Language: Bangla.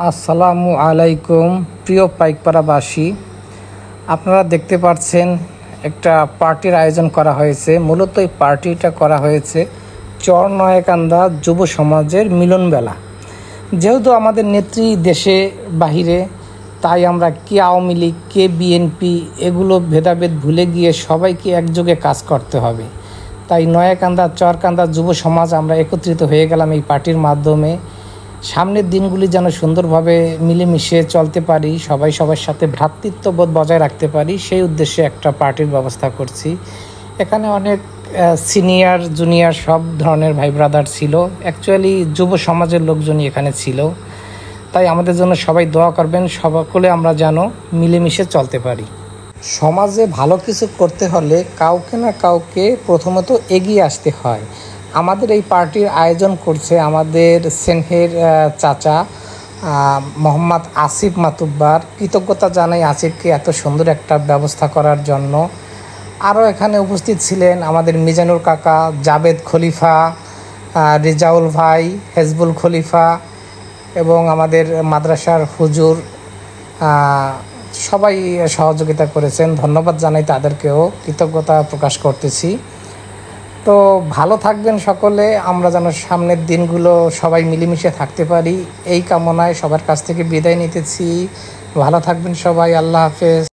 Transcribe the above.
আসসালামু আলাইকুম প্রিয় পাইকপাড়াবাসী, আপনারা দেখতে পাচ্ছেন একটা পার্টির আয়োজন করা হয়েছে। মূলত এই পার্টিটা করা হয়েছে চরনয়াকান্দা যুব সমাজের মিলনমেলা। যেহেতু আমাদের নেত্রী দেশে বাহিরে, তাই আমরা কে আওয়ামী লীগ কে বিএনপি এগুলো ভেদাভেদ ভুলে গিয়ে সবাইকে একযোগে কাজ করতে হবে। তাই নয়াকান্দা চরকান্দা যুব সমাজ আমরা একত্রিত হয়ে গেলাম এই পার্টির মাধ্যমে। সামনের দিনগুলি যেন সুন্দরভাবে মিলেমিশে চলতে পারি, সবাই সবার সাথে ভ্রাতৃত্ববোধ বজায় রাখতে পারি, সেই উদ্দেশ্যে একটা পার্টির ব্যবস্থা করছি। এখানে অনেক সিনিয়র জুনিয়র সব ধরনের ভাই ব্রাদার ছিল। অ্যাকচুয়ালি যুব সমাজের লোকজনই এখানে ছিল। তাই আমাদের জন্য সবাই দোয়া করবেন, সকলে আমরা যেন মিলেমিশে চলতে পারি। সমাজে ভালো কিছু করতে হলে কাউকে না কাউকে প্রথমত এগিয়ে আসতে হয়। আমাদের এই পার্টির আয়োজন করছে আমাদের স্নেহের চাচা মোহাম্মদ আসিফ মাতুব্বার। কৃতজ্ঞতা জানাই আসিফকে এত সুন্দর একটা ব্যবস্থা করার জন্য। আরও এখানে উপস্থিত ছিলেন আমাদের মিজানুর কাকা, জাবেদ খলিফা, রেজাউল ভাই, হেজবুল খলিফা এবং আমাদের মাদ্রাসার হুজুর, সবাই সহযোগিতা করেছেন। ধন্যবাদ জানাই তাদেরকেও, কৃতজ্ঞতা প্রকাশ করতেছি। তো ভালো থাকবেন সকলে, আমরা যেন সামনের দিনগুলো সবাই মিলেমিশে থাকতে পারি এই কামনায় সবার কাছ থেকে বিদায় নিতেছি। ভালো থাকবেন সবাই, আল্লাহ হাফেজ।